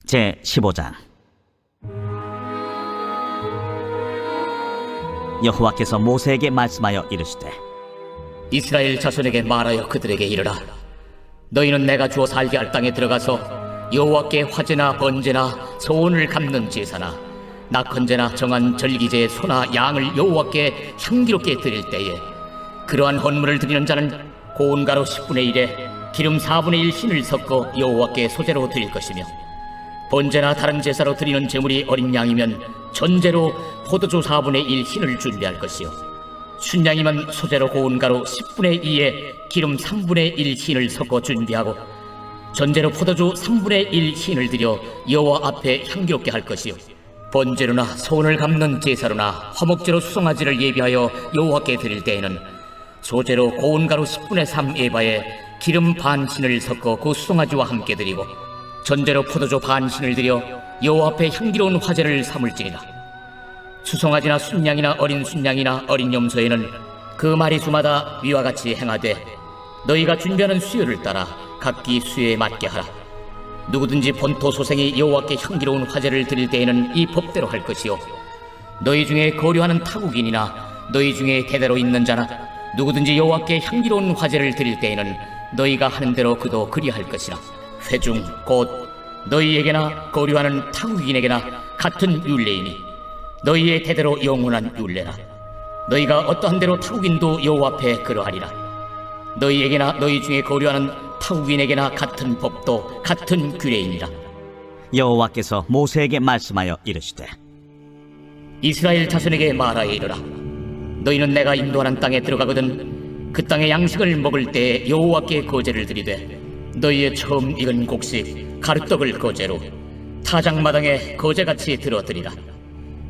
제15장. 여호와께서 모세에게 말씀하여 이르시되 이스라엘 자손에게 말하여 그들에게 이르라. 너희는 내가 주어 살게 할 땅에 들어가서 여호와께 화제나 번제나 소원을 갚는 제사나 낙헌제나 정한 절기제의 소나 양을 여호와께 향기롭게 드릴 때에 그러한 헌물을 드리는 자는 고운 가루 10분의 1에 기름 4분의 1 흰을 섞어 여호와께 소제로 드릴 것이며, 번제나 다른 제사로 드리는 제물이 어린 양이면 전제로 포도주 4분의 1 흰을 준비할 것이요, 순양이면 소제로 고운 가루 10분의 2에 기름 3분의 1 흰을 섞어 준비하고, 전제로 포도주 3분의 1 흰을 드려 여호와 앞에 향기롭게 할 것이요, 번제로나 소원을 갚는 제사로나 화목제로 수송아지를 예비하여 여호와께 드릴 때에는 소제로 고운 가루 10분의 3 에바에 기름 반 흰을 섞어 그 수송아지와 함께 드리고, 전제로 포도주 반 흰을 드려 여호와 앞에 향기로운 화제를 삼을지니라. 수송아지나 순양이나 어린 순양이나 어린 염소에는 그 마리수마다 위와 같이 행하되 너희가 준비하는 수요를 따라 각기 수요에 맞게 하라. 누구든지 본토 소생이 여호와께 향기로운 화제를 드릴 때에는 이 법대로 할 것이요, 너희 중에 거류하는 타국인이나 너희 중에 대대로 있는 자나 누구든지 여호와께 향기로운 화제를 드릴 때에는 너희가 하는 대로 그도 그리할 것이라. 회중 곧 너희에게나 거류하는 타국인에게나 같은 율례이니 너희의 대대로 영원한 율례라. 너희가 어떠한 대로 타국인도 여호와 앞에 그러하리라. 너희에게나 너희 중에 거류하는 타국인에게나 같은 법도 같은 규례이니라. 여호와께서 모세에게 말씀하여 이르시되 이스라엘 자손에게 말하여 이르라. 너희는 내가 인도하는 땅에 들어가거든 그 땅의 양식을 먹을 때 여호와께 거제를 드리되 너희의 처음 익은 곡식 가루떡을 거제로 타작마당에 거제같이 들어드리라.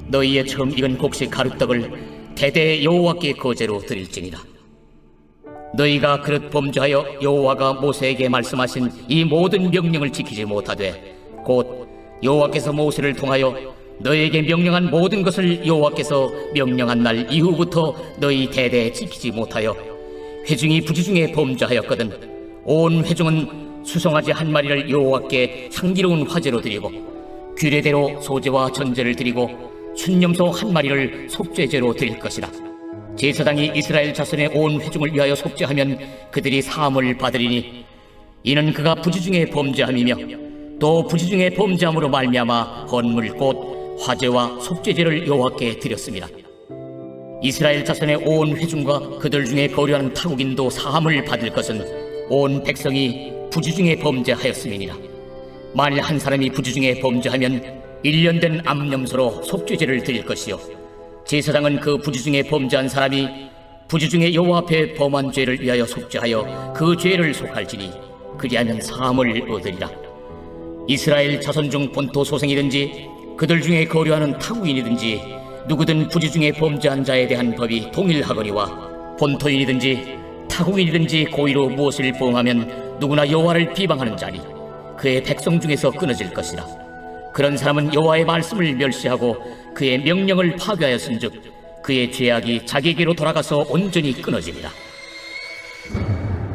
너희의 처음 익은 곡식 가루떡을 대대 여호와께 거제로 드릴지니라. 너희가 그릇 범죄하여 여호와가 모세에게 말씀하신 이 모든 명령을 지키지 못하되 곧 여호와께서 모세를 통하여 너희에게 명령한 모든 것을 여호와께서 명령한 날 이후부터 너희 대대에 지키지 못하여 회중이 부지중에 범죄하였거든 온 회중은 수송아지 한 마리를 여호와께 향기로운 화제로 드리고 규례대로 소제와 전제를 드리고 순염소 한 마리를 속죄제로 드릴 것이라. 제사장이 이스라엘 자손의 온 회중을 위하여 속죄하면 그들이 사함을 받으리니 이는 그가 부지중에 범죄함이며 또 부지중에 범죄함으로 말미암아 헌물 곧 화제와 속죄제를 여호와께 드렸습니다. 이스라엘 자손의 온 회중과 그들 중에 거류하는 타국인도 사함을 받을 것은 온 백성이 부지중에 범죄하였음이니라. 만일 한 사람이 부지중에 범죄하면 1년 된 암염소로 속죄제를 드릴 것이요, 제사장은 그 부지중에 범죄한 사람이 부지중에 여호와 앞에 범한 죄를 위하여 속죄하여 그 죄를 속할지니 그리하면 사함을 얻으리라. 이스라엘 자손 중 본토 소생이든지 그들 중에 거류하는 타국인이든지 누구든 부지중에 범죄한 자에 대한 법이 동일하거니와 본토인이든지 타국인이든지 고의로 무엇을 보응하면 누구나 여호와를 비방하는 자니 그의 백성 중에서 끊어질 것이라. 그런 사람은 여호와의 말씀을 멸시하고 그의 명령을 파괴하였은즉 그의 죄악이 자기에게로 돌아가서 온전히 끊어지리라.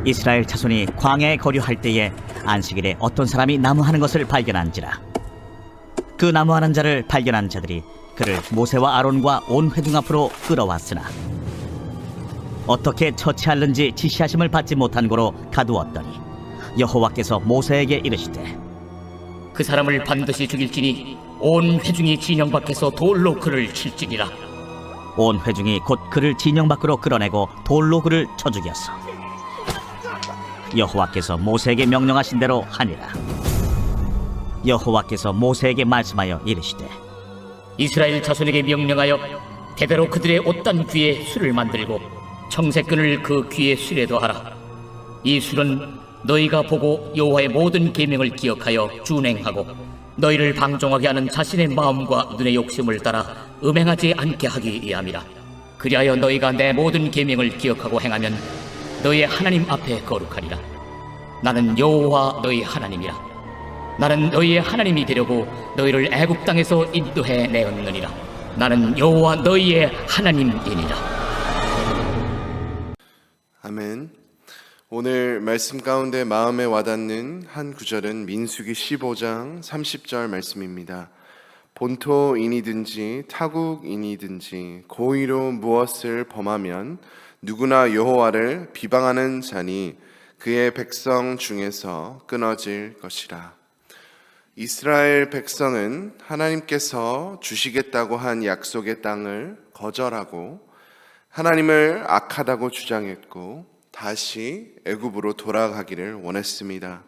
이스라엘 자손이 광야에 거류할 때에 안식일에 어떤 사람이 나무하는 것을 발견한지라. 그 나무하는 자를 발견한 자들이 그를 모세와 아론과 온 회중 앞으로 끌어왔으나 어떻게 처치할는지 지시하심을 받지 못한 고로 가두었더니 여호와께서 모세에게 이르시되 그 사람을 반드시 죽일지니 온 회중이 진영 밖에서 돌로 그를 칠지니라. 온 회중이 곧 그를 진영 밖으로 끌어내고 돌로 그를 쳐 죽였어. 여호와께서 모세에게 명령하신 대로 하니라. 여호와께서 모세에게 말씀하여 이르시되 이스라엘 자손에게 명령하여 대대로 그들의 옷단 귀에 술을 만들고 청색끈을 그 귀에 술에 더하라. 이 술은 너희가 보고 여호와의 모든 계명을 기억하여 준행하고 너희를 방종하게 하는 자신의 마음과 눈의 욕심을 따라 음행하지 않게 하기 위함이라. 그리하여 너희가 내 모든 계명을 기억하고 행하면 너희의 하나님 앞에 거룩하리라. 나는 여호와 너희 하나님이라. 나는 너희의 하나님이 되려고 너희를 애굽 땅에서 인도해 내었느니라. 나는 여호와 너희의 하나님이니라. 아멘. 오늘 말씀 가운데 마음에 와닿는 한 구절은 민수기 15장 30절 말씀입니다. 본토인이든지 타국인이든지 고의로 무엇을 범하면 누구나 여호와를 비방하는 자니 그의 백성 중에서 끊어질 것이라. 이스라엘 백성은 하나님께서 주시겠다고 한 약속의 땅을 거절하고 하나님을 악하다고 주장했고 다시 애굽으로 돌아가기를 원했습니다.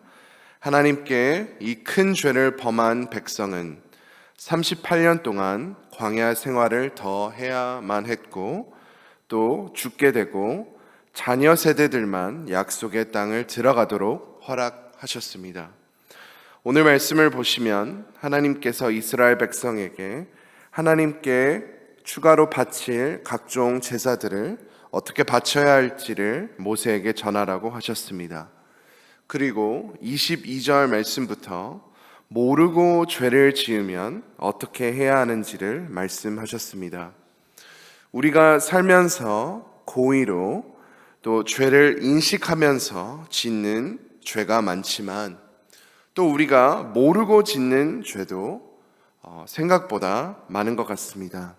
하나님께 이 큰 죄를 범한 백성은 38년 동안 광야 생활을 더 해야만 했고 또 죽게 되고 자녀 세대들만 약속의 땅을 들어가도록 허락하셨습니다. 오늘 말씀을 보시면 하나님께서 이스라엘 백성에게 하나님께 추가로 바칠 각종 제사들을 어떻게 바쳐야 할지를 모세에게 전하라고 하셨습니다. 그리고 22절 말씀부터 모르고 죄를 지으면 어떻게 해야 하는지를 말씀하셨습니다. 우리가 살면서 고의로 또 죄를 인식하면서 짓는 죄가 많지만 또 우리가 모르고 짓는 죄도 생각보다 많은 것 같습니다.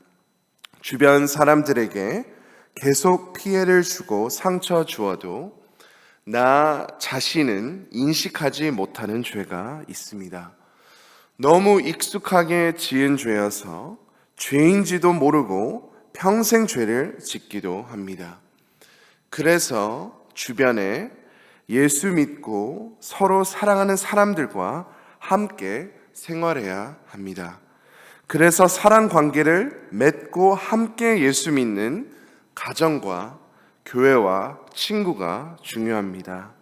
주변 사람들에게 계속 피해를 주고 상처 주어도 나 자신은 인식하지 못하는 죄가 있습니다. 너무 익숙하게 지은 죄여서 죄인지도 모르고 평생 죄를 짓기도 합니다. 그래서 주변에 예수 믿고 서로 사랑하는 사람들과 함께 생활해야 합니다. 그래서 사랑 관계를 맺고 함께 예수 믿는 가정과 교회와 친구가 중요합니다.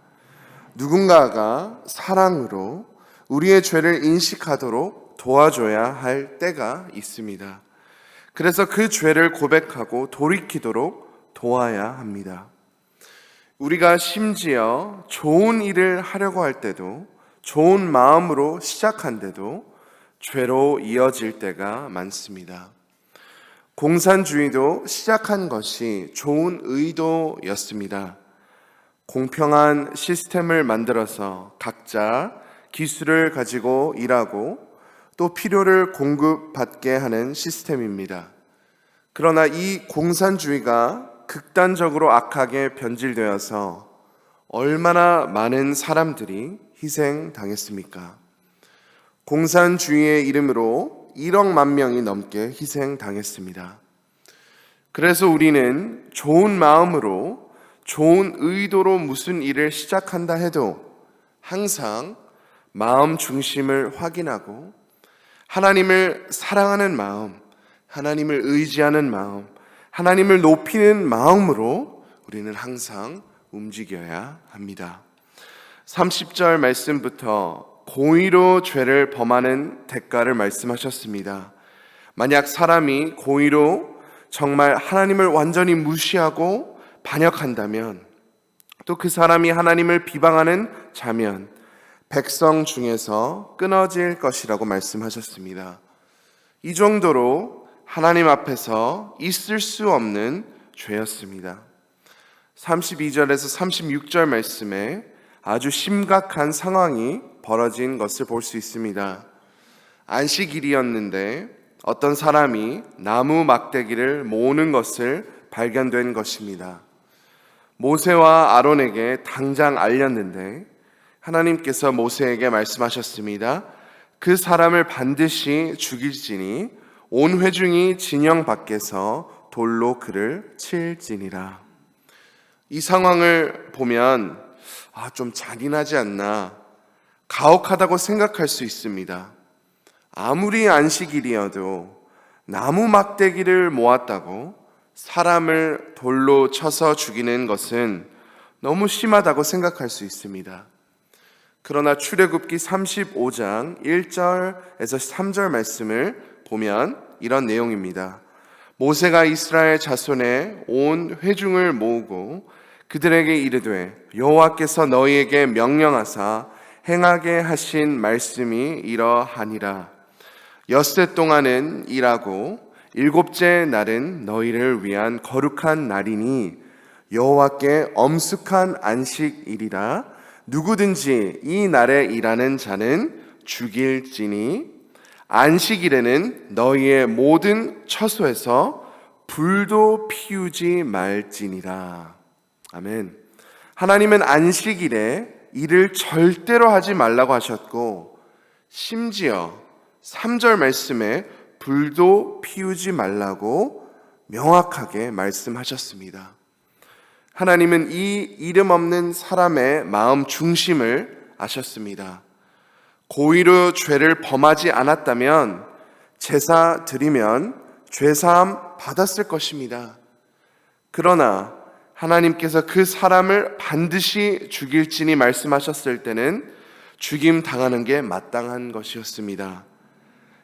누군가가 사랑으로 우리의 죄를 인식하도록 도와줘야 할 때가 있습니다. 그래서 그 죄를 고백하고 돌이키도록 도와야 합니다. 우리가 심지어 좋은 일을 하려고 할 때도 좋은 마음으로 시작한데도 죄로 이어질 때가 많습니다. 공산주의도 시작한 것이 좋은 의도였습니다. 공평한 시스템을 만들어서 각자 기술을 가지고 일하고 또 필요를 공급받게 하는 시스템입니다. 그러나 이 공산주의가 극단적으로 악하게 변질되어서 얼마나 많은 사람들이 희생당했습니까? 공산주의의 이름으로 1억만 명이 넘게 희생당했습니다. 그래서 우리는 좋은 마음으로 좋은 의도로 무슨 일을 시작한다 해도 항상 마음 중심을 확인하고 하나님을 사랑하는 마음, 하나님을 의지하는 마음, 하나님을 높이는 마음으로 우리는 항상 움직여야 합니다. 30절 말씀부터 고의로 죄를 범하는 대가를 말씀하셨습니다. 만약 사람이 고의로 정말 하나님을 완전히 무시하고 반역한다면 또 그 사람이 하나님을 비방하는 자면 백성 중에서 끊어질 것이라고 말씀하셨습니다. 이 정도로 하나님 앞에서 있을 수 없는 죄였습니다. 32절에서 36절 말씀에 아주 심각한 상황이 벌어진 것을 볼 수 있습니다. 안식일이었는데 어떤 사람이 나무 막대기를 모으는 것을 발견된 것입니다. 모세와 아론에게 당장 알렸는데 하나님께서 모세에게 말씀하셨습니다. 그 사람을 반드시 죽일지니 온 회중이 진영 밖에서 돌로 그를 칠지니라. 이 상황을 보면 좀 잔인하지 않나, 가혹하다고 생각할 수 있습니다. 아무리 안식일이어도 나무 막대기를 모았다고 사람을 돌로 쳐서 죽이는 것은 너무 심하다고 생각할 수 있습니다. 그러나 출애굽기 35장 1절에서 3절 말씀을 보면 이런 내용입니다. 모세가 이스라엘 자손의 온 회중을 모으고 그들에게 이르되 여호와께서 너희에게 명령하사 행하게 하신 말씀이 이러하니라. 엿새 동안은 일하고 일곱째 날은 너희를 위한 거룩한 날이니 여호와께 엄숙한 안식일이라. 누구든지 이 날에 일하는 자는 죽일지니 안식일에는 너희의 모든 처소에서 불도 피우지 말지니라. 아멘. 하나님은 안식일에 일을 절대로 하지 말라고 하셨고, 심지어 3절 말씀에 불도 피우지 말라고 명확하게 말씀하셨습니다. 하나님은 이 이름 없는 사람의 마음 중심을 아셨습니다. 고의로 죄를 범하지 않았다면 제사 드리면 죄사함 받았을 것입니다. 그러나 하나님께서 그 사람을 반드시 죽일지니 말씀하셨을 때는 죽임 당하는 게 마땅한 것이었습니다.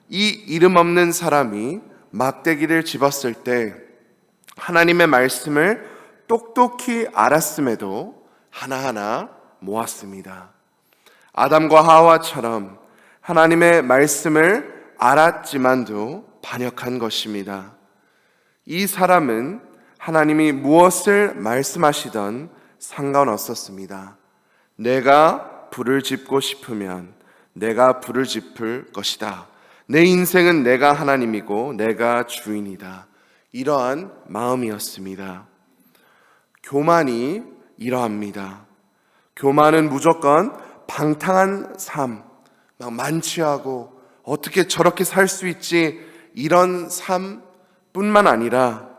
이 이름 없는 사람이 막대기를 집었을 때 하나님의 말씀을 똑똑히 알았음에도 하나하나 모았습니다. 아담과 하와처럼 하나님의 말씀을 알았지만도 반역한 것입니다. 이 사람은 하나님이 무엇을 말씀하시던 상관없었습니다. 내가 불을 짓고 싶으면 내가 불을 지플 것이다. 내 인생은 내가 하나님이고 내가 주인이다. 이러한 마음이었습니다. 교만이 이러합니다. 교만은 무조건 방탕한 삶, 막 만취하고 어떻게 저렇게 살 수 있지, 이런 삶뿐만 아니라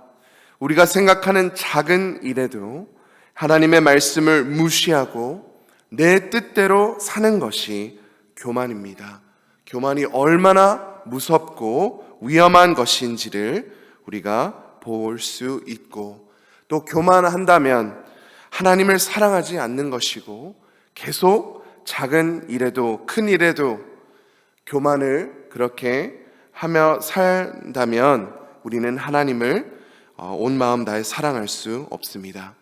우리가 생각하는 작은 일에도 하나님의 말씀을 무시하고 내 뜻대로 사는 것이 교만입니다. 교만이 얼마나 무섭고 위험한 것인지를 우리가 볼 수 있고, 또 교만한다면 하나님을 사랑하지 않는 것이고, 계속 작은 일에도 큰 일에도 교만을 그렇게 하며 산다면 우리는 하나님을 온 마음 다해 사랑할 수 없습니다.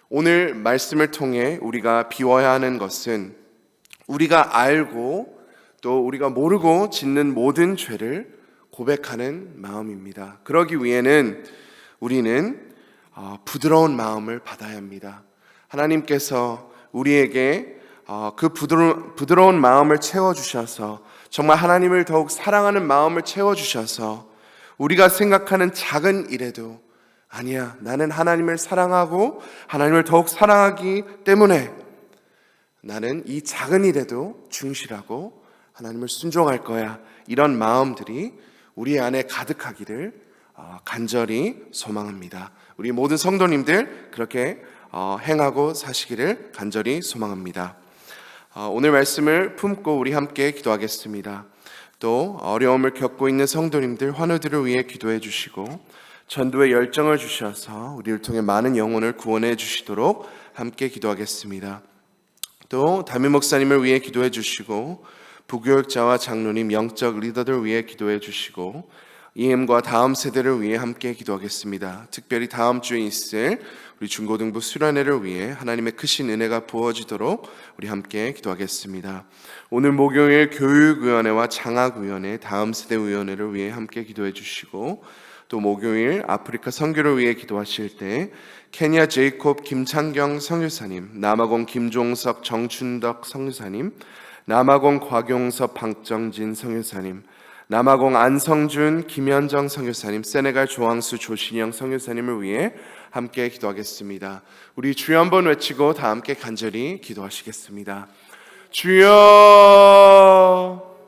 오늘 말씀을 통해 우리가 비워야 하는 것은 우리가 알고 또 우리가 모르고 짓는 모든 죄를 고백하는 마음입니다. 그러기 위해는 우리는 부드러운 마음을 받아야 합니다. 하나님께서 우리에게 그 부드러운 마음을 채워주셔서, 정말 하나님을 더욱 사랑하는 마음을 채워주셔서 우리가 생각하는 작은 일에도 아니야, 나는 하나님을 사랑하고 하나님을 더욱 사랑하기 때문에 나는 이 작은 일에도 충실하고 하나님을 순종할 거야, 이런 마음들이 우리 안에 가득하기를 간절히 소망합니다. 우리 모든 성도님들 그렇게 행하고 사시기를 간절히 소망합니다. 오늘 말씀을 품고 우리 함께 기도하겠습니다. 또 어려움을 겪고 있는 성도님들 환우들을 위해 기도해 주시고, 전도의 열정을 주셔서 우리를 통해 많은 영혼을 구원해 주시도록 함께 기도하겠습니다. 또 담임 목사님을 위해 기도해 주시고, 부교육자와 장로님, 영적 리더들 위해 기도해 주시고, EM과 다음 세대를 위해 함께 기도하겠습니다. 특별히 다음 주에 있을 우리 중고등부 수련회를 위해 하나님의 크신 은혜가 부어지도록 우리 함께 기도하겠습니다. 오늘 목요일 교육위원회와 장학위원회, 다음 세대위원회를 위해 함께 기도해 주시고, 또 목요일 아프리카 선교를 위해 기도하실 때 케냐 제이콥 김창경 선교사님, 남아공 김종석 정춘덕 선교사님, 남아공 곽용섭 박정진 선교사님, 남아공 안성준 김현정 선교사님, 세네갈 조항수 조신영 선교사님을 위해 함께 기도하겠습니다. 우리 주여 한번 외치고 다 함께 간절히 기도하시겠습니다. 주여,